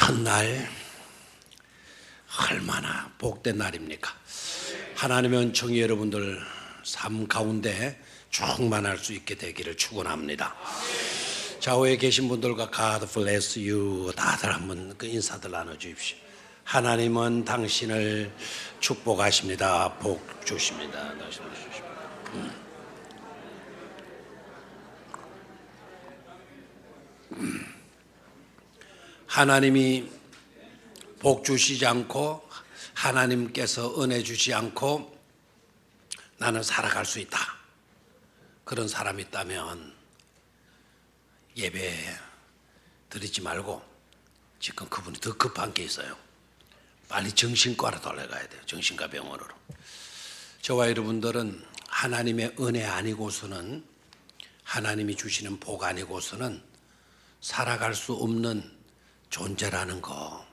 첫날 얼마나 복된 날입니까? 하나님의 은총이 여러분들 삶 가운데 충만할 수 있게 되기를 축원합니다. 좌우에 계신 분들과 God bless you 다들 한번 그 인사들 나눠주십시오. 하나님은 당신을 축복하십니다. 복 주십니다. 하나님이 복 주시지 않고 하나님께서 은혜 주지 않고 나는 살아갈 수 있다. 그런 사람이 있다면 예배 드리지 말고 지금 그분이 더 급한 게 있어요. 빨리 정신과로 돌아가야 돼요. 정신과 병원으로. 저와 여러분들은 하나님의 은혜 아니고서는, 하나님이 주시는 복 아니고서는 살아갈 수 없는 존재라는 거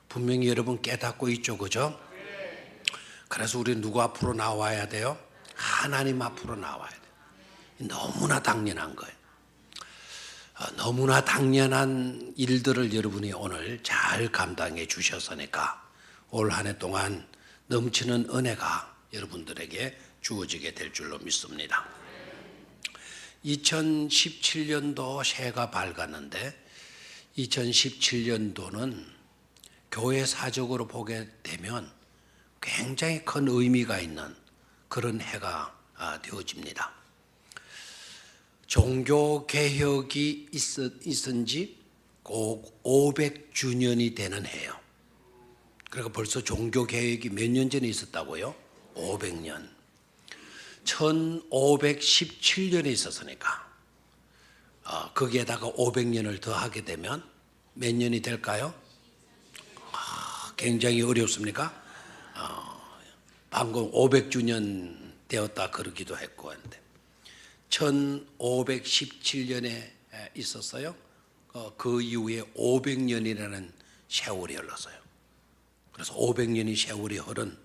분명히 여러분 깨닫고 있죠, 그죠? 그래서 우리 누구 앞으로 나와야 돼요? 하나님 앞으로 나와야 돼요. 너무나 당연한 거예요. 너무나 당연한 일들을 여러분이 오늘 잘 감당해 주셨으니까 올 한 해 동안 넘치는 은혜가 여러분들에게 주어지게 될 줄로 믿습니다. 2017년도 새해가 밝았는데 2017년도는 교회 사적으로 보게 되면 굉장히 큰 의미가 있는 그런 해가 되어집니다. 종교개혁이 있은 지 꼭 500주년이 되는 해예요. 그러니까 벌써 종교개혁이 몇 년 전에 있었다고요? 500년. 1517년에 있었으니까 거기에다가 500년을 더하게 되면 몇 년이 될까요? 굉장히 어렵습니까? 방금 500주년 되었다 그러기도 했고 한데 1517년에 있었어요. 그 이후에 500년이라는 세월이 흘렀어요. 그래서 500년이 세월이 흐른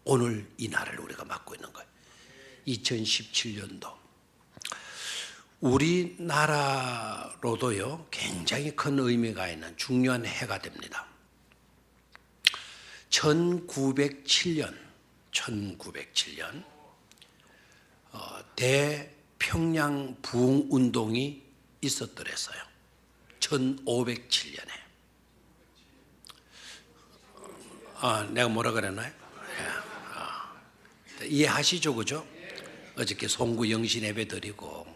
오늘 이 날을 우리가 맞고 있는 거예요. 2017년도. 우리나라로도요 굉장히 큰 의미가 있는 중요한 해가 됩니다. 1907년 대평양 부흥운동이 있었더랬어요. 1507년에. 내가 뭐라 그랬나요? 이해하시죠, 그죠? 어저께 송구 영신 예배 드리고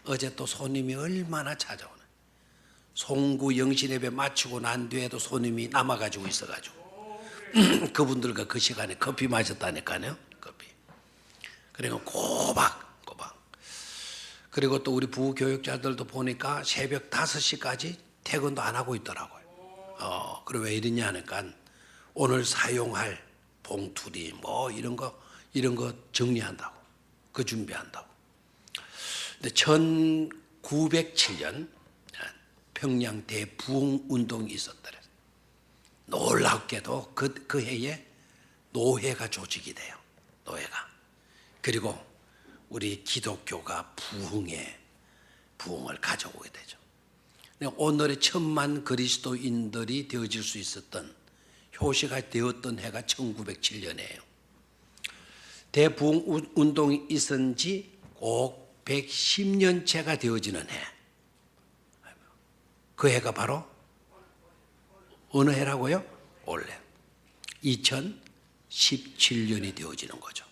어제 또 손님이 얼마나 찾아오네. 송구 영신 예배 마치고 난 뒤에도 손님이 남아가지고 있어가지고 그분들과 그 시간에 커피 마셨다니까요. 커피. 그리고 꼬박. 그리고 또 우리 부교육자들도 보니까 새벽 5시까지 퇴근도 안 하고 있더라고요. 그리고 왜 이러냐 하니까 오늘 사용할 봉투리 뭐 이런 거 정리한다고. 그 준비한다고. 근데 1907년 평양 대부흥운동이 있었더래. 놀랍게도 그 해에 노회가 조직이 돼요. 노회가. 그리고 우리 기독교가 부흥을 가져오게 되죠. 오늘의 1000만 그리스도인들이 되어질 수 있었던 효시가 되었던 해가 1907년이에요. 대부흥운동이 있은 지 꼭 110년째가 되어지는 해. 그 해가 바로 어느 해라고요? 올해 2017년이 되어지는 거죠.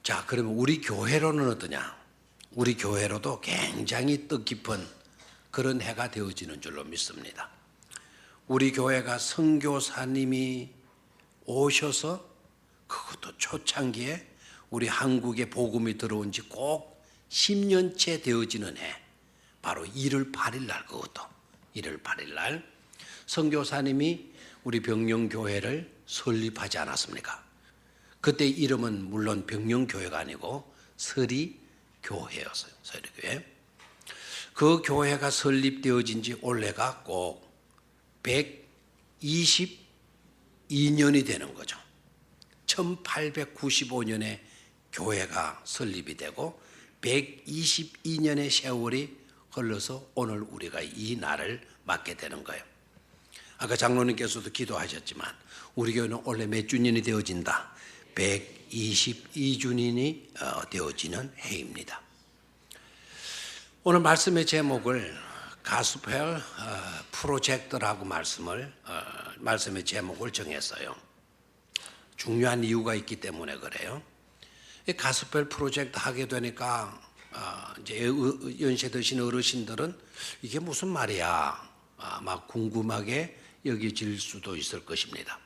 자, 그러면 우리 교회로는 어떠냐? 우리 교회로도 굉장히 뜻깊은 그런 해가 되어지는 줄로 믿습니다. 우리 교회가 선교사님이 오셔서 그것도 초창기에 우리 한국에 복음이 들어온 지 꼭 10년째 되어지는 해. 바로 1월 8일 날, 그것도 1월 8일 날 선교사님이 우리 병영교회를 설립하지 않았습니까? 그때 이름은 물론 병영교회가 아니고 서리교회였어요. 서리교회. 그 교회가 설립되어진 지 올해가 꼭 122년이 되는 거죠. 1895년에 교회가 설립이 되고 122년의 세월이 흘러서 오늘 우리가 이 날을 맡게 되는 거예요. 아까 장로님께서도 기도하셨지만 우리 교회는 원래 몇 주년이 되어진다? 122주년이 되어지는 해입니다. 오늘 말씀의 제목을 가스펠 프로젝트라고 말씀의 제목을 정했어요. 중요한 이유가 있기 때문에 그래요. 이 가스펠 프로젝트 하게 되니까 이제 연세 드신 어르신들은 이게 무슨 말이야? 막 궁금하게 여겨질 수도 있을 것입니다.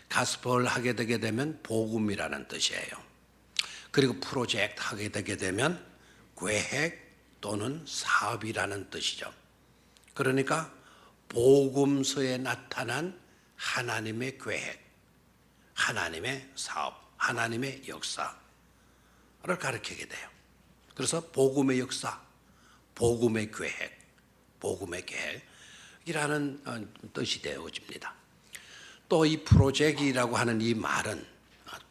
가스펠 하게 되게 되면 복음이라는 뜻이에요. 그리고 프로젝트 하게 되게 되면 계획 또는 사업이라는 뜻이죠. 그러니까 복음서에 나타난 하나님의 계획, 하나님의 사업, 하나님의 역사를 가리키게 돼요. 그래서 복음의 역사, 복음의 계획, 복음의 계획이라는 뜻이 되어집니다. 또 이 프로젝트라고 하는 이 말은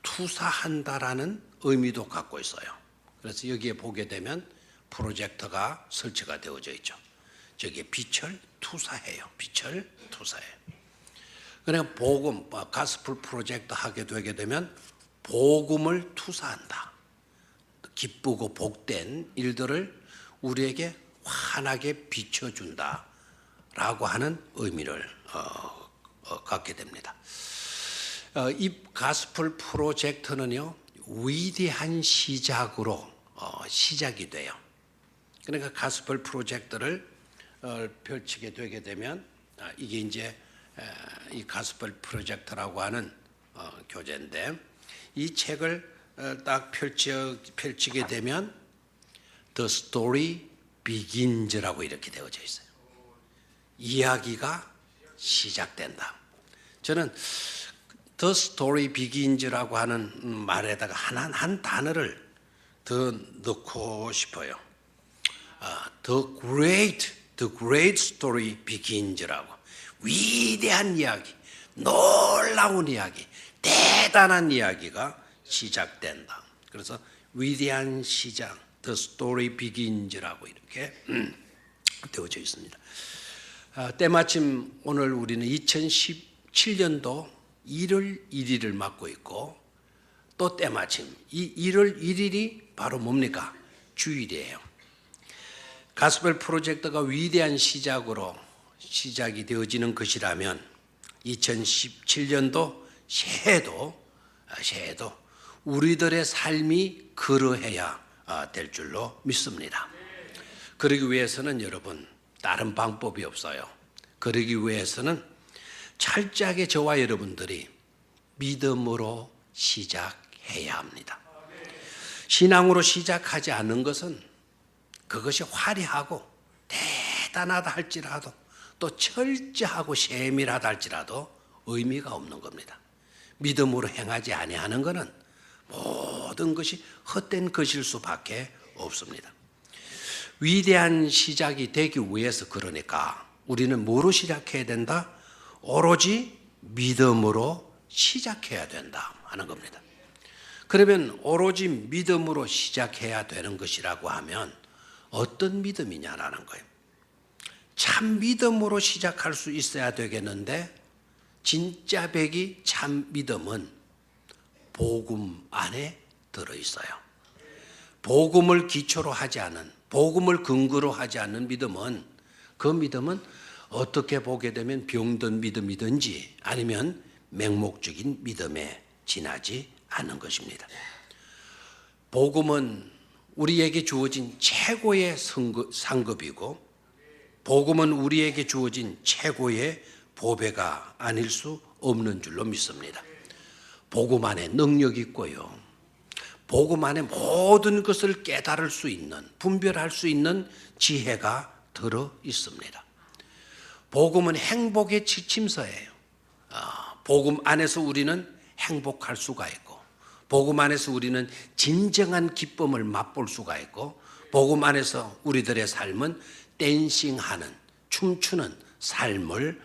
투사한다라는 의미도 갖고 있어요. 그래서 여기에 보게 되면 프로젝트가 설치가 되어져 있죠. 저기에 빛을 투사해요. 빛을 투사해요. 그러니까 복음, 가스펠 프로젝트 하게 되게 되면 복음을 투사한다. 기쁘고 복된 일들을 우리에게 환하게 비춰준다 라고 하는 의미를 갖게 됩니다. 이 가스펠 프로젝트는요, 위대한 시작으로 시작이 돼요. 그러니까 가스펠 프로젝트를 펼치게 되게 되면 이게 이제 이 가스펠 프로젝트라고 하는 교재인데, 이 책을 딱 펼치게 되면 The Story Begins라고 이렇게 되어져 있어요. 이야기가 시작된다. 저는 The Story Begins라고 하는 말에다가 한 단어를 더 넣고 싶어요. The Great Story Begins라고. 위대한 이야기, 놀라운 이야기, 대단한 이야기가 시작된다. 그래서 위대한 시작, The Story Begins라고 이렇게 되어져 있습니다. 때마침 오늘 우리는 2017년도 1월 1일을 맞고 있고, 또 때마침 이 1월 1일이 바로 뭡니까? 주일이에요. 가스펠 프로젝트가 위대한 시작으로 시작이 되어지는 것이라면 2017년도 새해도 우리들의 삶이 그러해야 될 줄로 믿습니다. 그러기 위해서는 여러분 다른 방법이 없어요. 그러기 위해서는 철저하게 저와 여러분들이 믿음으로 시작해야 합니다. 신앙으로 시작하지 않는 것은 그것이 화려하고 대단하다 할지라도 또 철저하고 세밀하다 할지라도 의미가 없는 겁니다. 믿음으로 행하지 아니하는 것은 모든 것이 헛된 것일 수밖에 없습니다. 위대한 시작이 되기 위해서 그러니까 우리는 뭐로 시작해야 된다? 오로지 믿음으로 시작해야 된다 하는 겁니다. 그러면 오로지 믿음으로 시작해야 되는 것이라고 하면 어떤 믿음이냐라는 거예요. 참 믿음으로 시작할 수 있어야 되겠는데, 진짜 백이 참 믿음은 복음 안에 들어있어요. 복음을 기초로 하지 않은, 복음을 근거로 하지 않는 믿음은, 그 믿음은 어떻게 보게 되면 병든 믿음이든지 아니면 맹목적인 믿음에 지나지 않는 것입니다. 복음은 우리에게 주어진 최고의 상급이고, 복음은 우리에게 주어진 최고의 보배가 아닐 수 없는 줄로 믿습니다. 복음 안에 능력이 있고요, 복음 안에 모든 것을 깨달을 수 있는, 분별할 수 있는 지혜가 들어 있습니다. 복음은 행복의 지침서예요. 복음 안에서 우리는 행복할 수가 있고, 복음 안에서 우리는 진정한 기쁨을 맛볼 수가 있고, 복음 안에서 우리들의 삶은 댄싱하는, 춤추는 삶을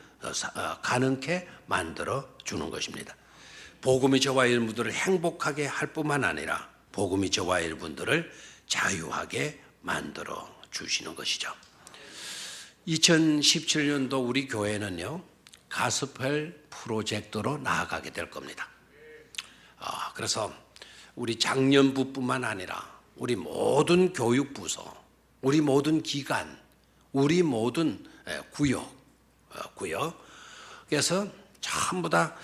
가능케 만들어 주는 것입니다. 복음이 저와 여러분들을 행복하게 할 뿐만 아니라 복음이 저와 여러분들을 자유하게 만들어 주시는 것이죠. 2017년도 우리 교회는요, 가스펠 프로젝트로 나아가게 될 겁니다. 그래서 우리 장년부뿐만 아니라 우리 모든 교육부서, 우리 모든 기관, 우리 모든 구역에서 전부 다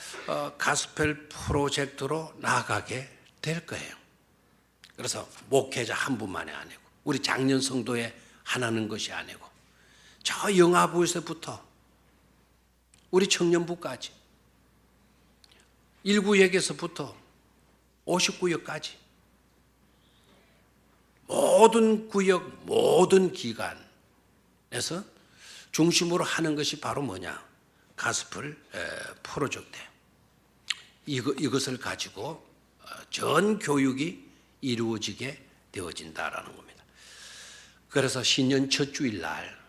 가스펠 프로젝트로 나아가게 될 거예요. 그래서 목회자 한 분만이 아니고 우리 장년 성도에 하나는 것이 아니고 저 영아부에서부터 우리 청년부까지 1구역에서부터 50구역까지 모든 구역, 모든 기관에서 중심으로 하는 것이 바로 뭐냐? 가스펠 프로젝트. 이것을 가지고 전 교육이 이루어지게 되어진다라는 겁니다. 그래서 신년 첫 주일날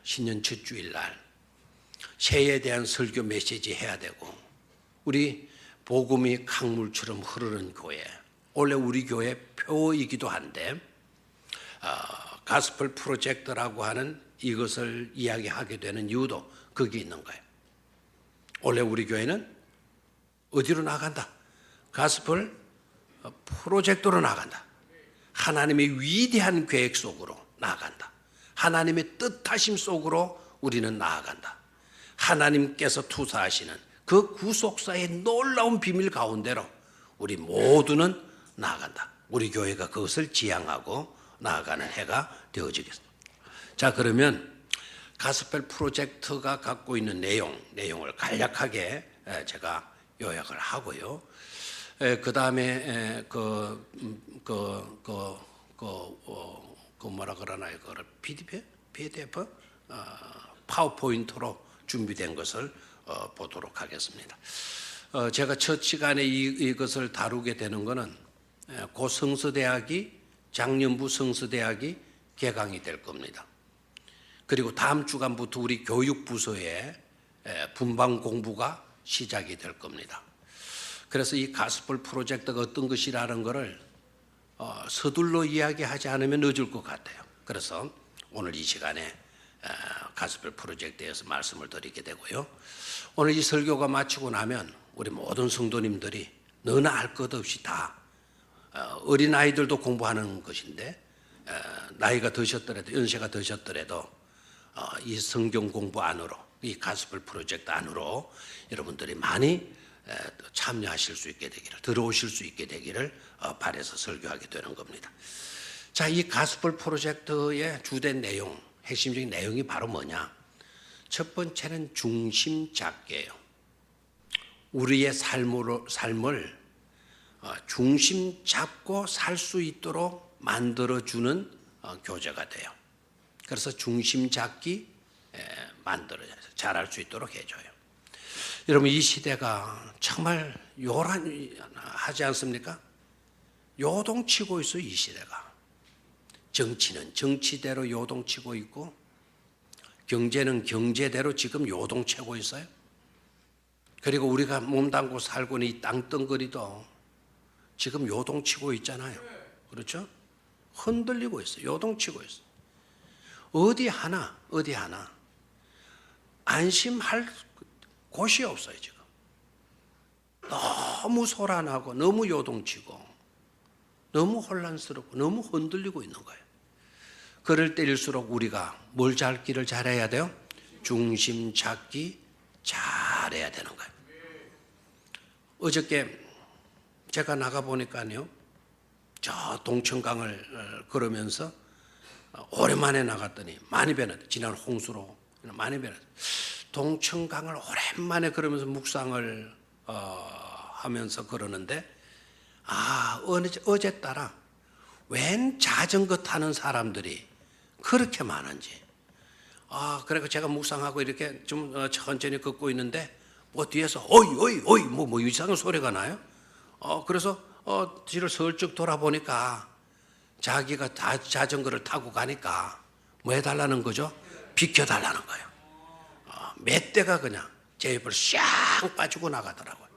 새해에 대한 설교 메시지 해야 되고, 우리 복음이 강물처럼 흐르는 교회, 원래 우리 교회 표이기도 한데 가스펠 프로젝트라고 하는 이것을 이야기하게 되는 이유도 거기 있는 거예요. 원래 우리 교회는 어디로 나간다? 가스펠 프로젝트로 나간다. 하나님의 위대한 계획 속으로 나아간다. 하나님의 뜻하심 속으로 우리는 나아간다. 하나님께서 투사하시는 그 구속사의 놀라운 비밀 가운데로 우리 모두는 나아간다. 우리 교회가 그것을 지향하고 나아가는 해가 되어지겠습니다. 자, 그러면 가스펠 프로젝트가 갖고 있는 내용을 간략하게 제가 요약을 하고요. 그 다음에 뭐라 그러나요? 그걸 PDF 파워포인트로 준비된 것을 보도록 하겠습니다. 제가 첫 시간에 이것을 다루게 되는 것은 고 성서대학이 장년부 성서대학이 개강이 될 겁니다. 그리고 다음 주간부터 우리 교육부서에 분방 공부가 시작이 될 겁니다. 그래서 이 가스펠 프로젝트가 어떤 것이라는 것을 서둘러 이야기하지 않으면 늦을 것 같아요. 그래서 오늘 이 시간에 가스펠 프로젝트에 대해서 말씀을 드리게 되고요. 오늘 이 설교가 마치고 나면 우리 모든 성도님들이 너나 할 것 없이 다 어린 아이들도 공부하는 것인데 나이가 드셨더라도 연세가 드셨더라도 이 성경 공부 안으로 이 가스펠 프로젝트 안으로 여러분들이 많이 참여하실 수 있게 되기를 들어오실 수 있게 되기를 바라서 설교하게 되는 겁니다. 자, 이 가스펠 프로젝트의 주된 내용, 핵심적인 내용이 바로 뭐냐? 첫 번째는 중심 잡기예요. 우리의 삶을 중심 잡고 살 수 있도록 만들어주는 교재가 돼요. 그래서 중심 잡기 만들어서 잘할 수 있도록 해줘요. 여러분, 이 시대가 정말 요란하지 않습니까? 요동치고 있어요. 이 시대가. 정치는 정치대로 요동치고 있고 경제는 경제대로 지금 요동치고 있어요. 그리고 우리가 몸담고 살고 있는 이 땅덩어리도 지금 요동치고 있잖아요. 그렇죠? 흔들리고 있어요. 요동치고 있어요. 어디 하나 안심할 곳이 없어요. 지금 너무 소란하고 너무 요동치고 너무 혼란스럽고 너무 흔들리고 있는 거예요. 그럴 때일수록 우리가 뭘 잡기를 잘해야 돼요? 중심 잡기 잘해야 되는 거예요. 어저께 제가 나가보니까요, 저 동천강을 걸으면서 오랜만에 나갔더니 많이 변했어요. 지난 홍수로 많이 변했어요. 동천강을 오랜만에 걸으면서 묵상을 하면서 걸었는데 어제 따라 웬 자전거 타는 사람들이 그렇게 많은지. 그래서 제가 묵상하고 이렇게 좀 천천히 걷고 있는데 뭐 뒤에서 어이 뭐 이상한 소리가 나요. 그래서 뒤를 슬쩍 돌아보니까 자기가 자전거를 타고 가니까 뭐 해달라는 거죠? 비켜달라는 거예요. 몇 대가 그냥 제 옆을 샥 빠지고 나가더라고요.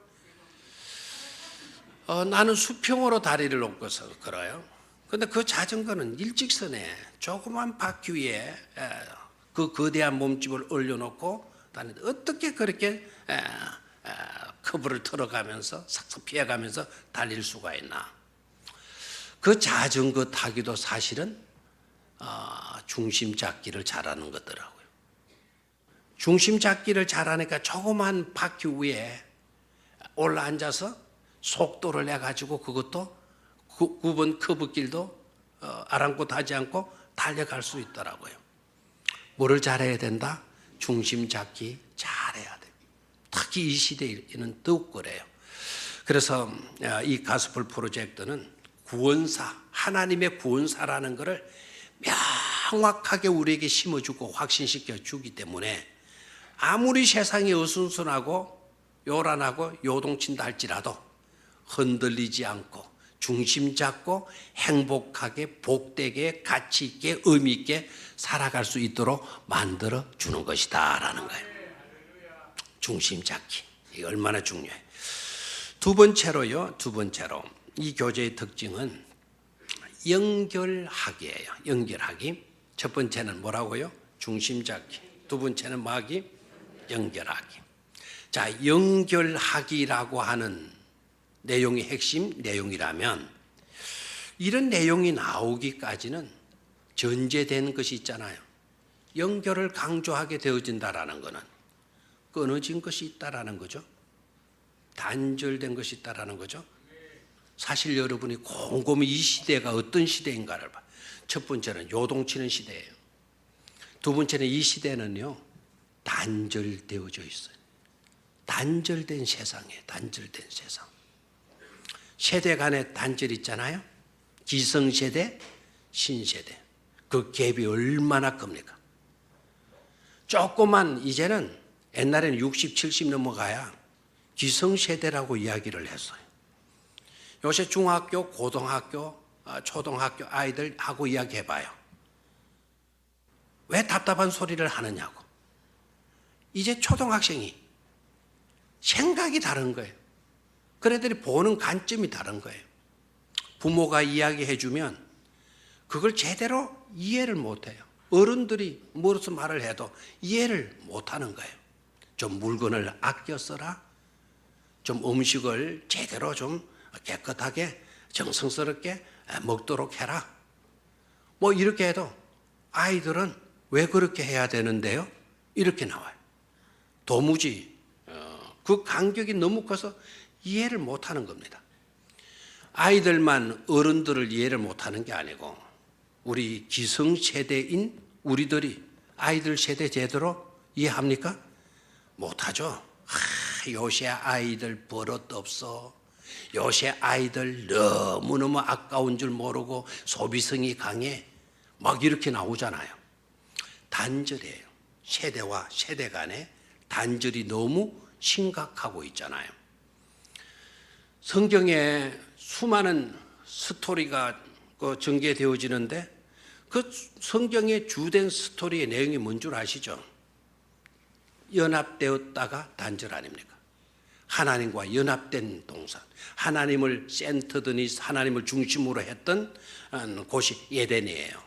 나는 수평으로 다리를 놓고서 걸어요. 근데 그 자전거는 일직선에 조그만 바퀴 위에 그 거대한 몸집을 올려놓고 어떻게 그렇게 커브를 털어가면서 삭삭 피해가면서 달릴 수가 있나. 그 자전거 타기도 사실은 중심 잡기를 잘하는 거더라고요. 중심 잡기를 잘하니까 조그만 바퀴 위에 올라앉아서 속도를 내가지고 그것도 9번 커브길도 아랑곳하지 않고 달려갈 수 있더라고요. 뭐를 잘해야 된다? 중심 잡기 잘해야 돼요. 특히 이 시대에는 더욱 그래요. 그래서 이 가스펠 프로젝트는 구원사, 하나님의 구원사라는 것을 명확하게 우리에게 심어주고 확신시켜 주기 때문에 아무리 세상이 어순순하고 요란하고 요동친다 할지라도 흔들리지 않고 중심 잡고 행복하게 복되게 가치 있게 의미 있게 살아갈 수 있도록 만들어 주는 것이다 라는 거예요. 중심 잡기, 이게 얼마나 중요해요. 두 번째로 이 교재의 특징은 연결하기예요. 연결하기. 첫 번째는 뭐라고요? 중심 잡기. 두 번째는 뭐하기? 연결하기. 자, 연결하기라고 하는 내용이 핵심 내용이라면 이런 내용이 나오기까지는 전제된 것이 있잖아요. 연결을 강조하게 되어진다라는 것은 끊어진 것이 있다라는 거죠. 단절된 것이 있다라는 거죠. 사실 여러분이 곰곰이 이 시대가 어떤 시대인가를 봐. 첫 번째는 요동치는 시대예요. 두 번째는 이 시대는요, 단절되어져 있어요. 단절된 세상이에요. 단절된 세상. 세대 간의 단절 있잖아요. 기성세대, 신세대. 그 갭이 얼마나 큽니까? 조그만 이제는 옛날에는 60, 70 넘어가야 기성세대라고 이야기를 했어요. 요새 중학교, 고등학교, 초등학교 아이들하고 이야기해봐요. 왜 답답한 소리를 하느냐고. 이제 초등학생이 생각이 다른 거예요. 그네들이 보는 관점이 다른 거예요. 부모가 이야기해주면 그걸 제대로 이해를 못해요. 어른들이 무슨 말을 해도 이해를 못하는 거예요. 좀 물건을 아껴 써라. 좀 음식을 제대로 좀 깨끗하게 정성스럽게 먹도록 해라. 뭐 이렇게 해도 아이들은 왜 그렇게 해야 되는데요? 이렇게 나와요. 도무지 그 간격이 너무 커서 이해를 못하는 겁니다. 아이들만 어른들을 이해를 못하는 게 아니고 우리 기성세대인 우리들이 아이들 세대 제대로 이해합니까? 못하죠. 요새 아이들 버릇 없어. 요새 아이들 너무너무 아까운 줄 모르고 소비성이 강해. 막 이렇게 나오잖아요. 단절이에요. 세대와 세대 간의 단절이 너무 심각하고 있잖아요. 성경에 수많은 스토리가 전개되어지는데 그 성경의 주된 스토리의 내용이 뭔 줄 아시죠? 연합되었다가 단절 아닙니까? 하나님과 연합된 동산, 하나님을 센터더니 하나님을 중심으로 했던 곳이 에덴이에요.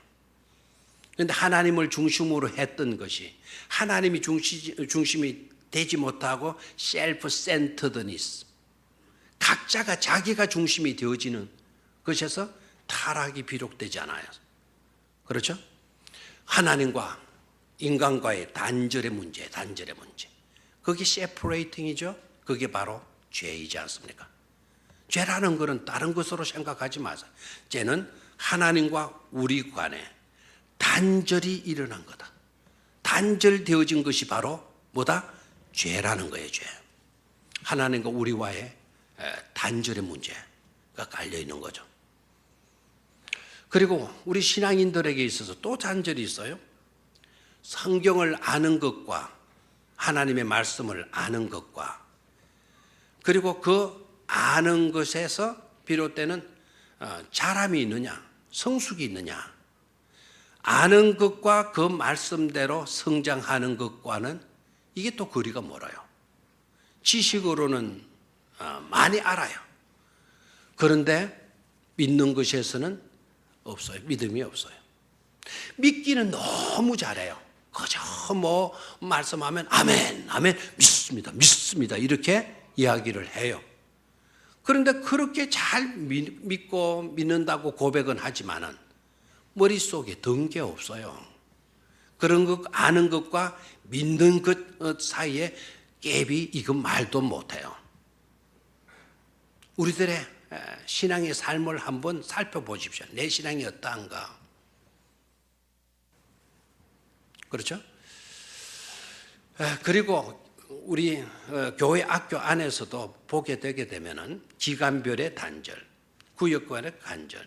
그런데 하나님을 중심으로 했던 것이 하나님이 중심이 되지 못하고 셀프 센터더니스, 각자가 자기가 중심이 되어지는 것에서 타락이 비롯되잖아요. 그렇죠? 하나님과 인간과의 단절의 문제. 그게 세퍼레이팅이죠. 그게 바로 죄이지 않습니까? 죄라는 것은 다른 것으로 생각하지 마세요. 죄는 하나님과 우리 간에 단절이 일어난 거다. 단절되어진 것이 바로 뭐다? 죄라는 거예요. 죄. 하나님과 우리와의 단절의 문제가 깔려 있는 거죠. 그리고 우리 신앙인들에게 있어서 또 단절이 있어요. 성경을 아는 것과 하나님의 말씀을 아는 것과 그리고 그 아는 것에서 비롯되는 자람이 있느냐, 성숙이 있느냐, 아는 것과 그 말씀대로 성장하는 것과는 이게 또 거리가 멀어요. 지식으로는 많이 알아요. 그런데 믿는 것에서는 없어요. 믿음이 없어요. 믿기는 너무 잘해요. 그저 뭐 말씀하면 아멘, 아멘, 믿습니다, 믿습니다 이렇게 이야기를 해요. 그런데 그렇게 잘 믿고 믿는다고 고백은 하지만은 머릿속에 든 게 없어요. 그런 것 아는 것과 믿는 것 사이에 갭이 이건 말도 못해요. 우리들의 신앙의 삶을 한번 살펴보십시오. 내 신앙이 어떠한가? 그렇죠? 그리고 우리 교회 학교 안에서도 보게 되게 되면은 기간별의 단절, 구역간의 간절,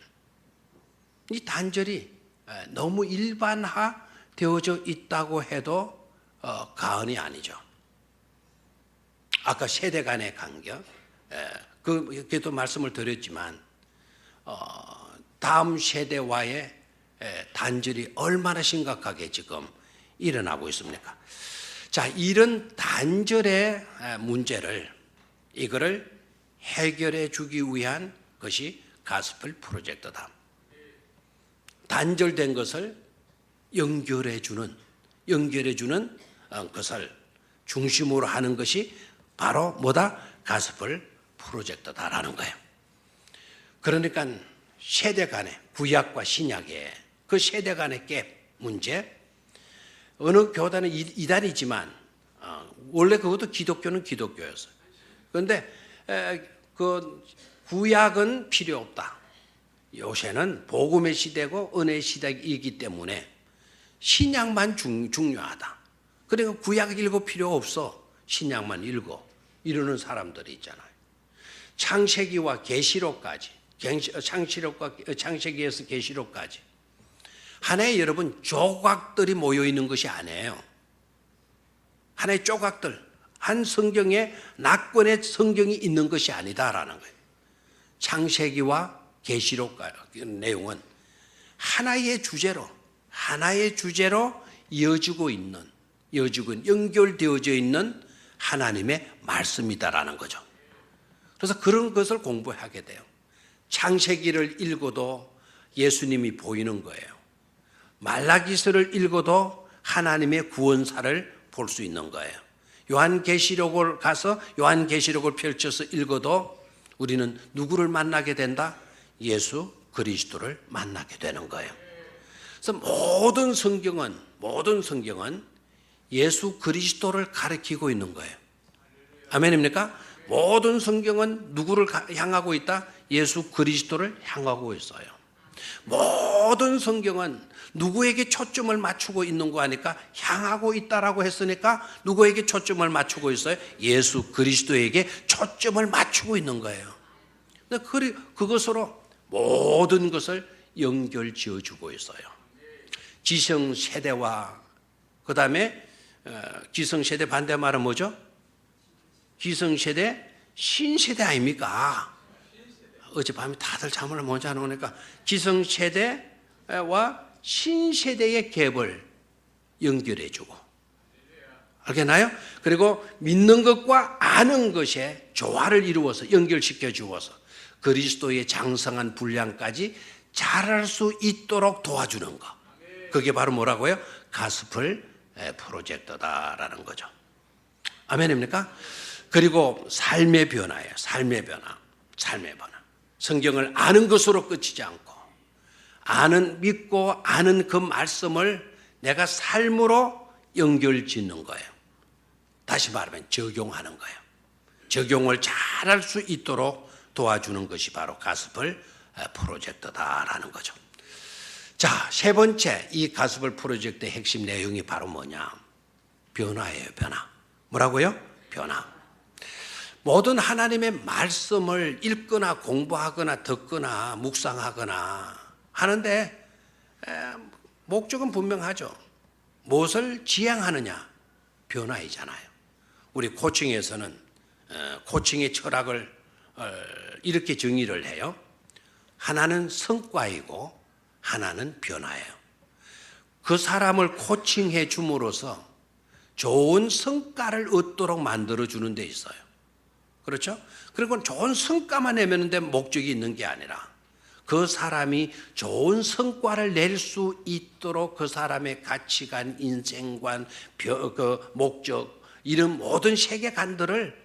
이 단절이 너무 일반화 되어져 있다고 해도 과언이 아니죠. 아까 세대 간의 간격, 그게도 말씀을 드렸지만 다음 세대와의 단절이 얼마나 심각하게 지금 일어나고 있습니까? 자, 이런 단절의 문제를 이거를 해결해 주기 위한 것이 가스펠 프로젝트다. 단절된 것을 연결해 주는 것을 중심으로 하는 것이 바로 뭐다? 가스펠 프로젝트다라는 거예요. 그러니까 세대 간의 구약과 신약의 그 세대 간의 갭 문제, 어느 교단은 이단이지만 원래 그것도 기독교는 기독교였어요. 그런데 그 구약은 필요 없다. 요새는 복음의 시대고 은혜의 시대이기 때문에 신약만 중요하다. 그러니까 구약 읽을 필요 없어. 신약만 읽어. 이러는 사람들이 있잖아요. 창세기와 계시록까지, 창세기에서 계시록까지 하나의 여러분 조각들이 모여 있는 것이 아니에요. 하나의 조각들, 한 성경에 낙권의 성경이 있는 것이 아니다라는 거예요. 창세기와 계시록 내용은 하나의 주제로 이어지고 있는, 연결되어져 있는 하나님의 말씀이다라는 거죠. 그래서 그런 것을 공부하게 돼요. 창세기를 읽어도 예수님이 보이는 거예요. 말라기서를 읽어도 하나님의 구원사를 볼 수 있는 거예요. 요한계시록을 가서 요한계시록을 펼쳐서 읽어도 우리는 누구를 만나게 된다? 예수 그리스도를 만나게 되는 거예요. 그래서 모든 성경은 예수 그리스도를 가리키고 있는 거예요. 아멘입니까? 모든 성경은 누구를 향하고 있다? 예수 그리스도를 향하고 있어요. 모든 성경은 누구에게 초점을 맞추고 있는 거 하니까 향하고 있다라고 했으니까 누구에게 초점을 맞추고 있어요? 예수 그리스도에게 초점을 맞추고 있는 거예요. 그것으로 모든 것을 연결 지어주고 있어요. 기성세대와 그 다음에 기성세대 반대말은 뭐죠? 기성세대 신세대 아닙니까? 어젯밤에 다들 잠을 못 자놓으니까 기성세대와 신세대의 갭을 연결해주고, 알겠나요? 그리고 믿는 것과 아는 것에 조화를 이루어서 연결시켜 주어서 그리스도의 장성한 분량까지 자랄 수 있도록 도와주는 것, 그게 바로 뭐라고요? 가스펠 프로젝트다라는 거죠. 아멘입니까? 그리고 삶의 변화예요. 삶의 변화. 성경을 아는 것으로 끝이지 않고 믿고 아는 그 말씀을 내가 삶으로 연결짓는 거예요. 다시 말하면 적용하는 거예요. 적용을 잘할 수 있도록 도와주는 것이 바로 가스펠 프로젝트다라는 거죠. 자, 세 번째 이 가스펠 프로젝트의 핵심 내용이 바로 뭐냐? 변화예요, 변화. 뭐라고요? 변화. 모든 하나님의 말씀을 읽거나 공부하거나 듣거나 묵상하거나 하는데 목적은 분명하죠. 무엇을 지향하느냐? 변화이잖아요. 우리 코칭에서는 코칭의 철학을 이렇게 정의를 해요. 하나는 성과이고 하나는 변화예요. 그 사람을 코칭해 줌으로써 좋은 성과를 얻도록 만들어주는 데 있어요. 그렇죠? 그리고 좋은 성과만 내면 데 목적이 있는 게 아니라 그 사람이 좋은 성과를 낼 수 있도록 그 사람의 가치관, 인생관, 목적, 이런 모든 세계관들을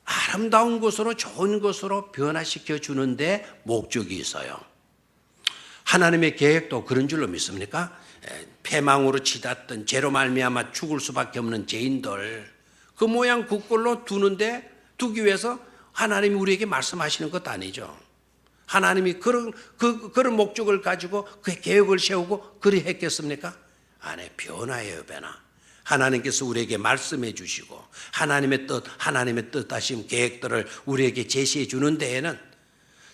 아름다운 것으로 좋은 것으로 변화시켜 주는데 목적이 있어요. 하나님의 계획도 그런 줄로 믿습니까? 패망으로 치닫던 죄로 말미암아 죽을 수밖에 없는 죄인들 그 모양 그 꼴로 두기 위해서 하나님이 우리에게 말씀하시는 것도 아니죠. 하나님이 그런 목적을 가지고 그 계획을 세우고 그리 했겠습니까? 아니, 변화예요, 변화. 하나님께서 우리에게 말씀해 주시고 하나님의 뜻하심 계획들을 우리에게 제시해 주는 데에는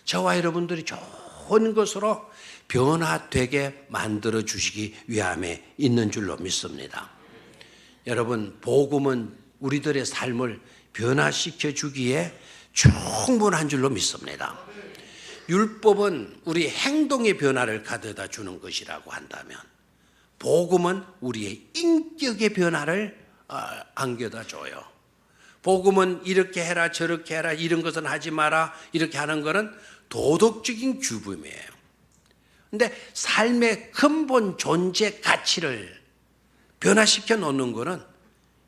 저와 여러분들이 좋은 것으로 변화되게 만들어 주시기 위함에 있는 줄로 믿습니다. 여러분, 복음은 우리들의 삶을 변화시켜 주기에 충분한 줄로 믿습니다. 율법은 우리 행동의 변화를 가져다 주는 것이라고 한다면 복음은 우리의 인격의 변화를 안겨다 줘요. 복음은 이렇게 해라 저렇게 해라 이런 것은 하지 마라 이렇게 하는 것은 도덕적인 규범이에요. 그런데 삶의 근본 존재 가치를 변화시켜 놓는 것은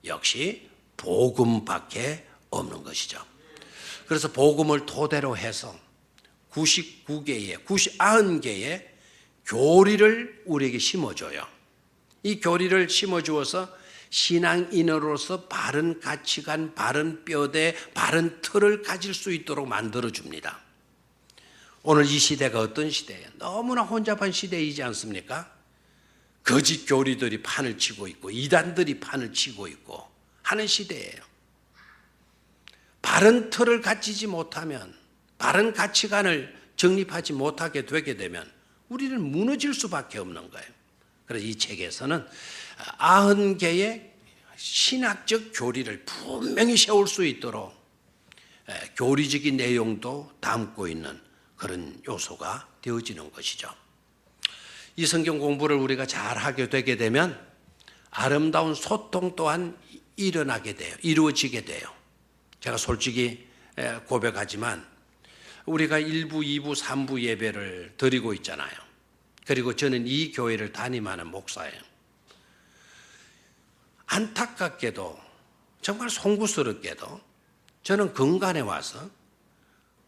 역시 복음밖에 없는 것이죠. 그래서 복음을 토대로 해서 90개의 교리를 우리에게 심어줘요. 이 교리를 심어주어서 신앙인으로서 바른 가치관, 바른 뼈대, 바른 틀을 가질 수 있도록 만들어줍니다. 오늘 이 시대가 어떤 시대예요? 너무나 혼잡한 시대이지 않습니까? 거짓 교리들이 판을 치고 있고 이단들이 판을 치고 있고 하는 시대예요. 바른 틀을 갖추지 못하면, 바른 가치관을 정립하지 못하게 되게 되면 우리는 무너질 수밖에 없는 거예요. 그래서 이 책에서는 90개의 신학적 교리를 분명히 세울 수 있도록 교리적인 내용도 담고 있는 그런 요소가 되어지는 것이죠. 이 성경 공부를 우리가 잘 하게 되게 되면 아름다운 소통 또한 이루어지게 돼요. 제가 솔직히 고백하지만 우리가 1부, 2부, 3부 예배를 드리고 있잖아요. 그리고 저는 이 교회를 담임하는 목사예요. 안타깝게도 정말 송구스럽게도 저는 근간에 와서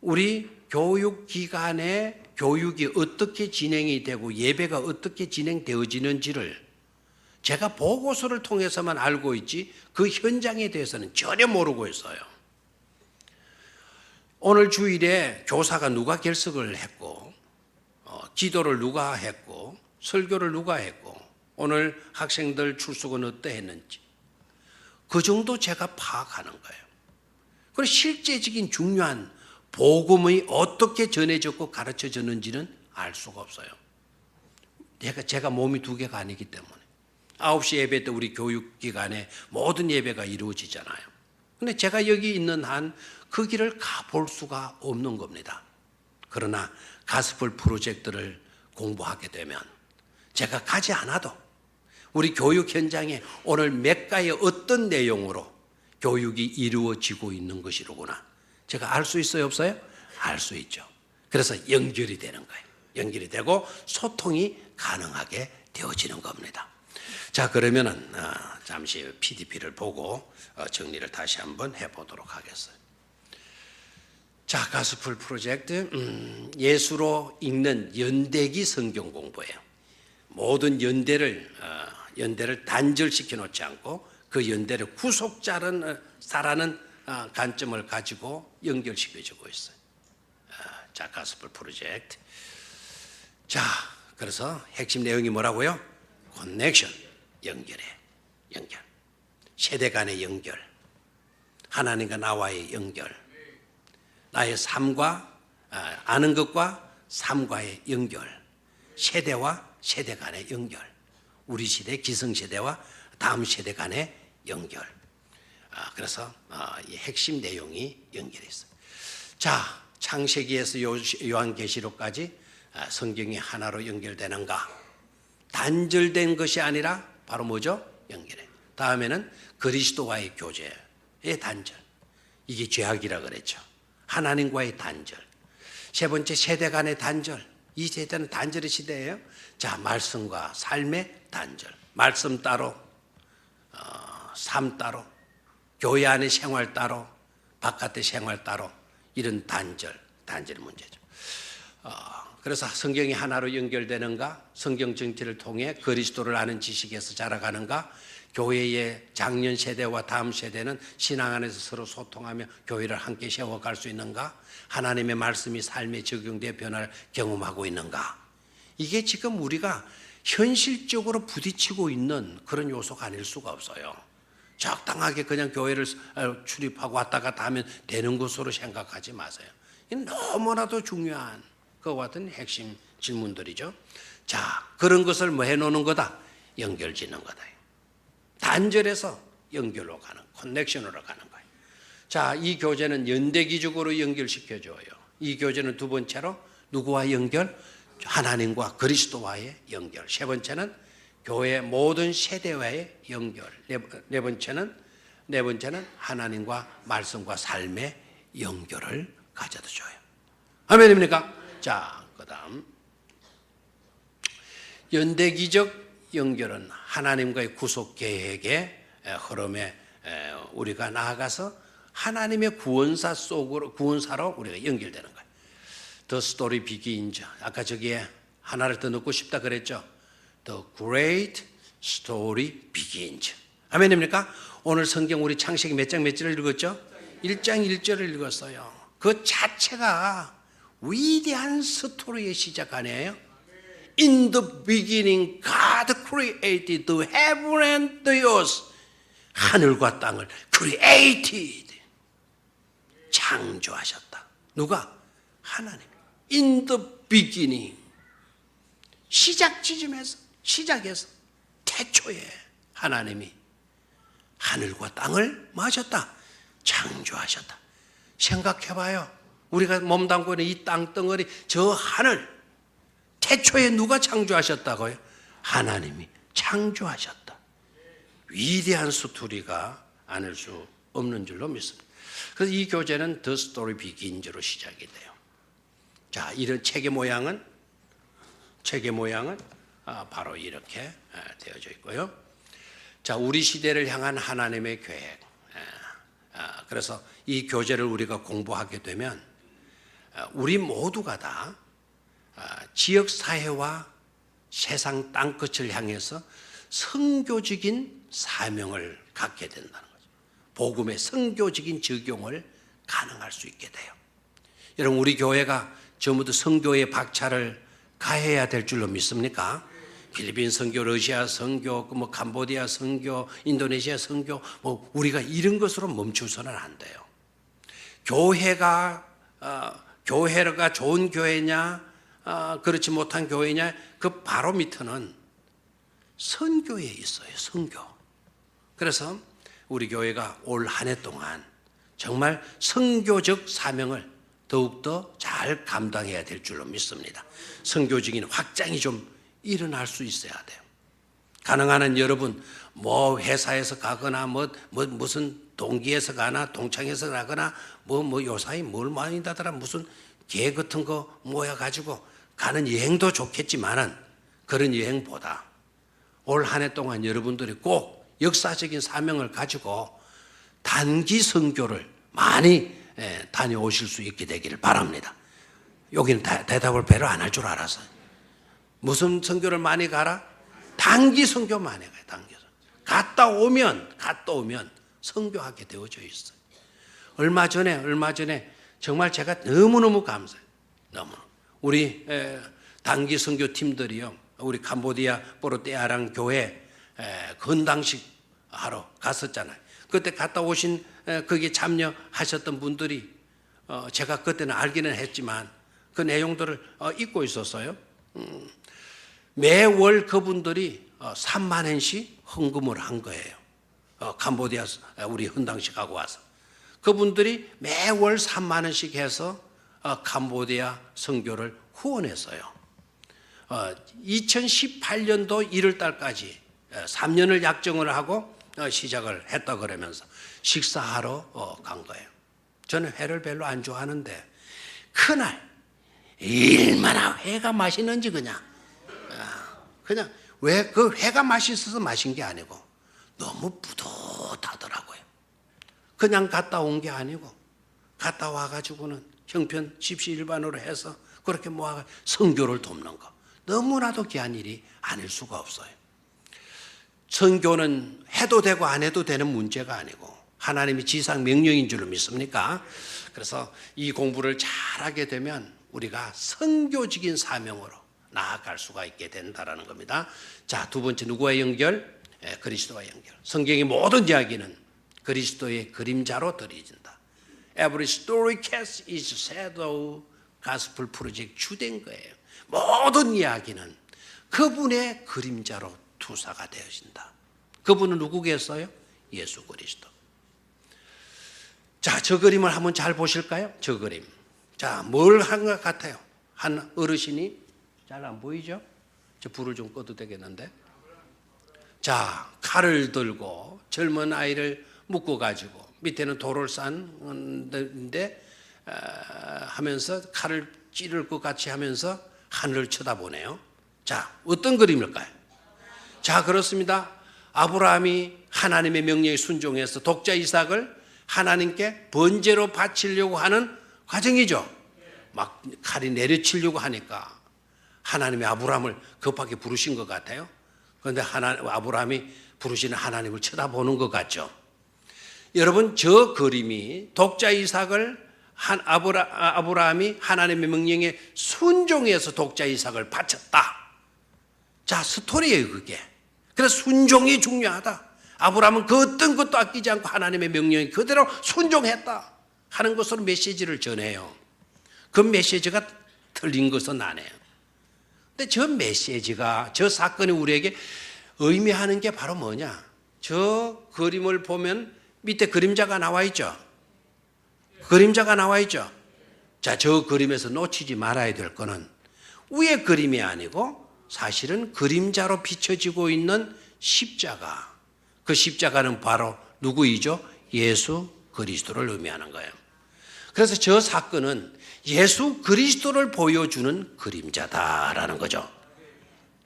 우리 교육기관의 교육이 어떻게 진행이 되고 예배가 어떻게 진행되어지는지를 제가 보고서를 통해서만 알고 있지 그 현장에 대해서는 전혀 모르고 있어요. 오늘 주일에 교사가 누가 결석을 했고 기도를 누가 했고 설교를 누가 했고 오늘 학생들 출석은 어떠했는지 그 정도 제가 파악하는 거예요. 그리고 실제적인 중요한 복음이 어떻게 전해졌고 가르쳐졌는지는 알 수가 없어요. 제가 몸이 두 개가 아니기 때문에 9시 예배 때 우리 교육기관에 모든 예배가 이루어지잖아요. 근데 제가 여기 있는 한 그 길을 가볼 수가 없는 겁니다. 그러나 가스펠 프로젝트를 공부하게 되면 제가 가지 않아도 우리 교육 현장에 오늘 몇 가의 어떤 내용으로 교육이 이루어지고 있는 것이로구나 제가 알 수 있어요 없어요? 알 수 있죠. 그래서 연결이 되는 거예요. 연결이 되고 소통이 가능하게 되어지는 겁니다. 자, 그러면은 잠시 PDP를 보고 정리를 다시 한번 해보도록 하겠어요. 자, 가스펠 프로젝트 예수로 읽는 연대기 성경 공부예요. 모든 연대를 단절시켜 놓지 않고 그 연대를 구속자라는 관점을 가지고 연결시켜주고 있어요. 자, 가스펠 프로젝트. 자, 그래서 핵심 내용이 뭐라고요? 커넥션, 연결. 세대 간의 연결, 하나님과 나와의 연결, 나의 삶과 아는 것과 삶과의 연결, 세대와 세대 간의 연결, 우리 시대 기성세대와 다음 세대 간의 연결. 그래서 이 핵심 내용이 연결해 있어요. 자, 창세기에서 요한계시록까지 성경이 하나로 연결되는가? 단절된 것이 아니라 바로 뭐죠? 연결해. 다음에는 그리스도와의 교제의 단절. 이게 죄악이라 그랬죠. 하나님과의 단절. 세 번째, 세대 간의 단절. 이 세대는 단절의 시대예요. 자, 말씀과 삶의 단절. 말씀 따로, 삶 따로, 교회 안의 생활 따로, 바깥의 생활 따로, 이런 단절의 문제죠. 그래서 성경이 하나로 연결되는가, 성경 전체를 통해 그리스도를 아는 지식에서 자라가는가, 교회의 작년 세대와 다음 세대는 신앙 안에서 서로 소통하며 교회를 함께 세워갈 수 있는가, 하나님의 말씀이 삶에 적용되어 변화를 경험하고 있는가. 이게 지금 우리가 현실적으로 부딪히고 있는 그런 요소가 아닐 수가 없어요. 적당하게 그냥 교회를 출입하고 왔다 갔다 하면 되는 것으로 생각하지 마세요. 너무나도 중요한 그와 같은 핵심 질문들이죠. 자, 그런 것을 뭐 해놓는 거다? 연결 짓는 거다. 단절해서 연결로 가는, 커넥션으로 가는 거예요. 자, 이 교제는 연대기적으로 연결시켜줘요. 이 교제는 두 번째로 누구와 연결? 하나님과 그리스도와의 연결. 세 번째는 교회 모든 세대와의 연결. 네 번째는 하나님과 말씀과 삶의 연결을 가져다 줘요. 아멘입니까? 자, 그 다음 연대기적 연결은 하나님과의 구속 계획의 흐름에 우리가 나아가서 하나님의 구원사로 우리가 연결되는 거예요. The story begins. 아까 저기에 하나를 더 넣고 싶다 그랬죠. The great story begins. 아멘입니까? 오늘 성경 우리 창세기 몇 장 몇 절을 읽었죠? 1장 1절을 읽었어요. 그 자체가 위대한 스토리의 시작 아니에요? In the beginning God created the heaven and the earth. 하늘과 땅을 created. 창조하셨다. 누가? 하나님. In the beginning. 시작 지점에서, 시작에서 태초에 하나님이 하늘과 땅을 마셨다. 창조하셨다. 생각해봐요. 우리가 몸담고 있는 이 땅덩어리, 저 하늘, 태초에 누가 창조하셨다고요? 하나님이 창조하셨다. 위대한 스토리가 아닐 수 없는 줄로 믿습니다. 그래서 이 교제는 The Story Begins로 시작이 돼요. 자, 이런 책의 모양은 바로 이렇게 되어져 있고요. 자, 우리 시대를 향한 하나님의 계획. 그래서 이 교제를 우리가 공부하게 되면 우리 모두가 다 지역 사회와 세상 땅끝을 향해서 선교적인 사명을 갖게 된다는 거죠. 복음의 선교적인 적용을 가능할 수 있게 돼요. 여러분, 우리 교회가 전부 선교의 박차를 가해야 될 줄로 믿습니까? 필리핀 선교, 러시아 선교, 뭐 캄보디아 선교, 인도네시아 선교, 뭐 우리가 이런 것으로 멈추서는 안 돼요. 교회가 좋은 교회냐, 그렇지 못한 교회냐, 그 바로 밑에는 선교에 있어요. 선교. 그래서 우리 교회가 올 한 해 동안 정말 선교적 사명을 더욱더 잘 감당해야 될 줄로 믿습니다. 선교적인 확장이 좀 일어날 수 있어야 돼요. 가능한 한 여러분, 뭐 회사에서 가거나 무슨 동기에서 가나 동창에서 가거나 요사이 뭘 많이 다더라, 무슨 개 같은 거 모여가지고 가는 여행도 좋겠지만은 그런 여행보다 올 한 해 동안 여러분들이 꼭 역사적인 사명을 가지고 단기 선교를 많이 다녀오실 수 있게 되기를 바랍니다. 여기는 대답을 배로 안 할 줄 알았어요. 무슨 선교를 많이 가라? 단기 선교 많이 가요. 단기 선교. 갔다 오면 선교하게 되어져 있어요. 얼마 전에 정말 제가 너무너무 감사해요. 너무. 우리 단기 선교 팀들이요, 우리 캄보디아 뽀로떼아랑 교회 건당식 하러 갔었잖아요. 그때 갔다 오신 거기에 참여하셨던 분들이 제가 그때는 알기는 했지만 그 내용들을 잊고 있었어요. 매월 그분들이 3만 원씩 헌금을 한 거예요. 캄보디아 우리 헌당식 하고 와서 그분들이 매월 3만 원씩 해서 캄보디아 선교를 후원했어요. 2018년도 1월 달까지 3년을 약정을 하고 시작을 했다 그러면서 식사하러 간 거예요. 저는 회를 별로 안 좋아하는데 그날 얼마나 회가 맛있는지 그냥 왜 그 회가 맛있어서 마신 게 아니고 너무 뿌듯하더라고요. 그냥 갔다 온 게 아니고 갔다 와가지고는 형편 십시일반으로 해서 그렇게 모아가 선교를 돕는 거 너무나도 귀한 일이 아닐 수가 없어요. 선교는 해도 되고 안 해도 되는 문제가 아니고 하나님이 지상 명령인 줄로 믿습니까? 그래서 이 공부를 잘하게 되면 우리가 선교적인 사명으로 나아갈 수가 있게 된다라는 겁니다. 자, 두 번째 누구와 연결? 그리스도와 연결. 성경의 모든 이야기는 그리스도의 그림자로 드려진다. Every story casts its shadow. 가스펠 프로젝트 주된 거예요. 모든 이야기는 그분의 그림자로 투사가 되어진다. 그분은 누구겠어요? 예수 그리스도. 자, 저 그림을 한번 잘 보실까요? 저 그림. 자, 뭘 한 것 같아요? 한 어르신이 잘 안 보이죠? 저 불을 좀 꺼도 되겠는데. 자, 칼을 들고 젊은 아이를 묶어가지고 밑에는 돌을 싼데 하면서 칼을 찌를 것 같이 하면서 하늘을 쳐다보네요. 자, 어떤 그림일까요? 자, 그렇습니다. 아브라함이 하나님의 명령에 순종해서 독자 이삭을 하나님께 번제로 바치려고 하는 과정이죠. 막 칼이 내려치려고 하니까 하나님이 아브라함을 급하게 부르신 것 같아요. 그런데 아브라함이 부르시는 하나님을 쳐다보는 것 같죠. 여러분, 저 그림이 독자 이삭을 아브라함이 하나님의 명령에 순종해서 독자 이삭을 바쳤다. 자, 스토리예요, 그게. 그래서 순종이 중요하다. 아브라함은 그 어떤 것도 아끼지 않고 하나님의 명령에 그대로 순종했다 하는 것으로 메시지를 전해요. 그 메시지가 틀린 것은 아니에요. 근데 저 메시지가, 저 사건이 우리에게 의미하는 게 바로 뭐냐? 저 그림을 보면 밑에 그림자가 나와 있죠. 그림자가 나와 있죠. 자, 저 그림에서 놓치지 말아야 될 거는 위에 그림이 아니고 사실은 그림자로 비춰지고 있는 십자가. 그 십자가는 바로 누구이죠? 예수 그리스도를 의미하는 거예요. 그래서 저 사건은 예수 그리스도를 보여주는 그림자다라는 거죠.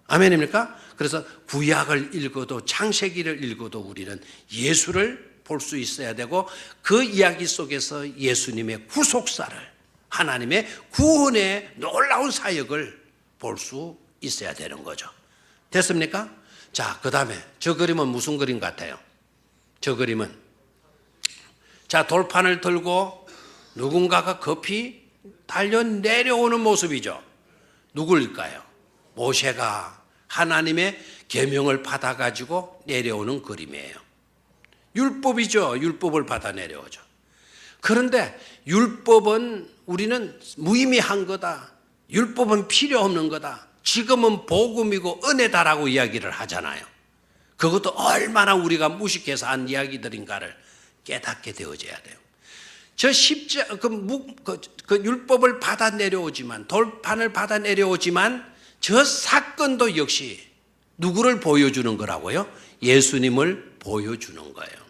아멘입니까? 그래서 구약을 읽어도 창세기를 읽어도 우리는 예수를 볼 수 있어야 되고 그 이야기 속에서 예수님의 구속사를 하나님의 구원의 놀라운 사역을 볼 수 있어야 되는 거죠. 됐습니까? 자, 그 다음에 저 그림은 무슨 그림 같아요? 저 그림은 자, 돌판을 들고 누군가가 급히 달려 내려오는 모습이죠. 누구일까요? 모세가 하나님의 계명을 받아가지고 내려오는 그림이에요. 율법이죠. 율법을 받아 내려오죠. 그런데 율법은 우리는 무의미한 거다. 율법은 필요 없는 거다. 지금은 복음이고 은혜다라고 이야기를 하잖아요. 그것도 얼마나 우리가 무식해서 한 이야기들인가를 깨닫게 되어져야 돼요. 저 그 율법을 받아 내려오지만, 돌판을 받아 내려오지만 저 사건도 역시 누구를 보여주는 거라고요? 예수님을 보여주는 거예요.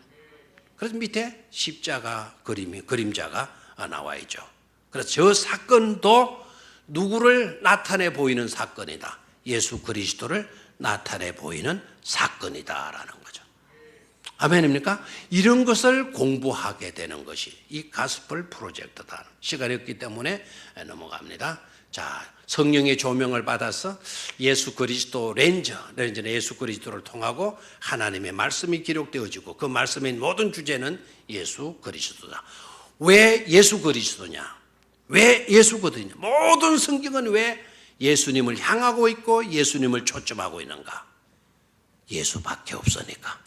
그래서 밑에 십자가 그림자가 나와 있죠. 그래서 저 사건도 누구를 나타내 보이는 사건이다. 예수 그리스도를 나타내 보이는 사건이다라는 거죠. 아멘입니까? 이런 것을 공부하게 되는 것이 이 가스펠 프로젝트다. 시간이 없기 때문에 넘어갑니다. 자, 성령의 조명을 받아서 예수 그리스도 렌저는 예수 그리스도를 통하고 하나님의 말씀이 기록되어지고 그 말씀의 모든 주제는 예수 그리스도다. 왜 예수 그리스도냐? 왜 예수 그리스도냐? 모든 성경은 왜 예수님을 향하고 있고 예수님을 초점하고 있는가? 예수밖에 없으니까.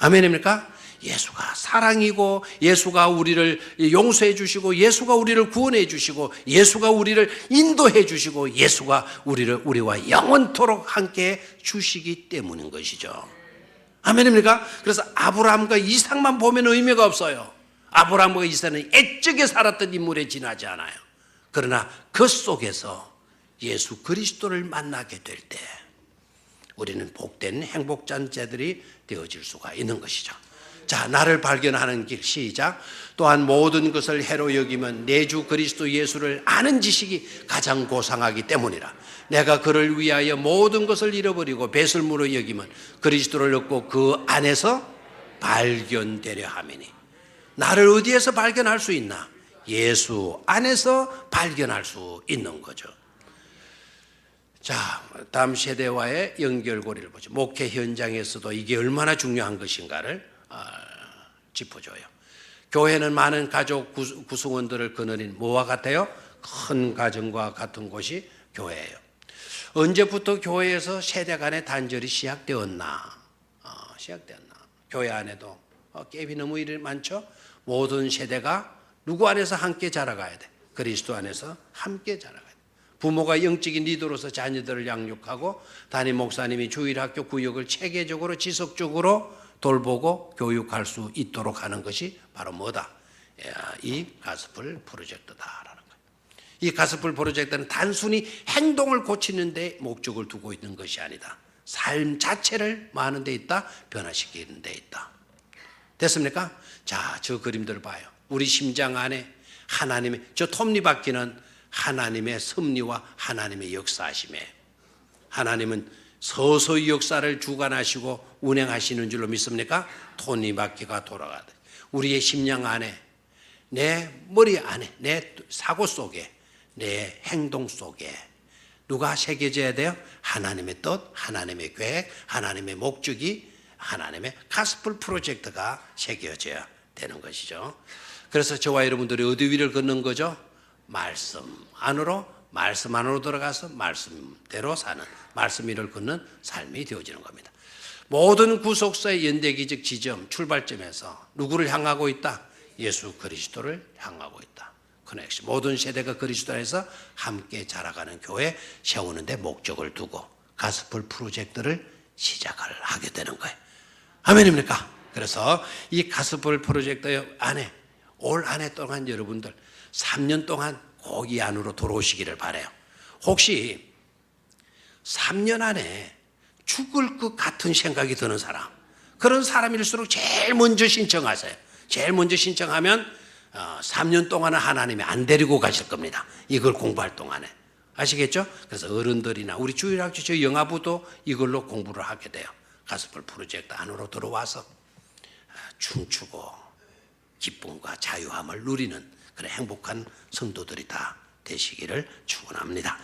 아멘입니까? 예수가 사랑이고 예수가 우리를 용서해 주시고 예수가 우리를 구원해 주시고 예수가 우리를 인도해 주시고 예수가 우리와 영원토록 함께 주시기 때문인 것이죠. 아멘입니까? 그래서 아브라함과 이삭만 보면 의미가 없어요. 아브라함과 이삭은 애적에 살았던 인물에 지나지 않아요. 그러나 그 속에서 예수 그리스도를 만나게 될 때 우리는 복된 행복자들이 되어질 수가 있는 것이죠. 자, 나를 발견하는 길 시작. 또한 모든 것을 해로 여기면 내 주 그리스도 예수를 아는 지식이 가장 고상하기 때문이라. 내가 그를 위하여 모든 것을 잃어버리고 배설물로 여기면 그리스도를 얻고 그 안에서 발견되려 함이니. 나를 어디에서 발견할 수 있나? 예수 안에서 발견할 수 있는 거죠. 자, 다음 세대와의 연결고리를 보죠. 목회 현장에서도 이게 얼마나 중요한 것인가를 짚어줘요. 교회는 많은 가족 구성원들을 거느린 뭐와 같아요? 큰 가정과 같은 곳이 교회예요. 언제부터 교회에서 세대 간의 단절이 시작되었나? 교회 안에도 갭이 너무 많죠? 모든 세대가 누구 안에서 함께 자라가야 돼? 그리스도 안에서 함께 자라가야 돼. 부모가 영적인 리더로서 자녀들을 양육하고 담임 목사님이 주일학교 구역을 체계적으로 지속적으로 돌보고 교육할 수 있도록 하는 것이 바로 뭐다? 이 가스펠 프로젝트다라는 거예요. 이 가스펠 프로젝트는 단순히 행동을 고치는 데 목적을 두고 있는 것이 아니다. 삶 자체를 뭐 하는 데 있다? 변화시키는 데 있다. 됐습니까? 자, 저 그림들 봐요. 우리 심장 안에 하나님의, 저 톱니바퀴는 하나님의 섭리와 하나님의 역사하심에, 하나님은 서서히 역사를 주관하시고 운행하시는 줄로 믿습니까? 톱니바퀴가 돌아가듯 우리의 심령 안에, 내 머리 안에, 내 사고 속에, 내 행동 속에 누가 새겨져야 돼요? 하나님의 뜻, 하나님의 계획, 하나님의 목적이, 하나님의 가스펠 프로젝트가 새겨져야 되는 것이죠. 그래서 저와 여러분들이 어디 위를 걷는 거죠? 말씀 안으로 들어가서 말씀대로 사는, 말씀 위를 걷는 삶이 되어지는 겁니다. 모든 구속사의 연대기적 지점, 출발점에서 누구를 향하고 있다? 예수 그리스도를 향하고 있다. 커넥션. 모든 세대가 그리스도 안에서 함께 자라가는 교회 세우는 데 목적을 두고 가스펠 프로젝트를 시작을 하게 되는 거예요. 아멘입니까? 그래서 이 가스펠 프로젝트 안에 올 한 해 동안 여러분들 3년 동안 꼭 이 안으로 들어오시기를 바라요. 혹시 3년 안에 죽을 것 같은 생각이 드는 사람, 그런 사람일수록 제일 먼저 신청하세요. 제일 먼저 신청하면 3년 동안은 하나님이 안 데리고 가실 겁니다. 이걸 공부할 동안에. 아시겠죠? 그래서 어른들이나 우리 주일학교 저 영아부도 이걸로 공부를 하게 돼요. 가스펠 프로젝트 안으로 들어와서 춤추고 기쁨과 자유함을 누리는 그런 행복한 성도들이 다 되시기를 축원합니다.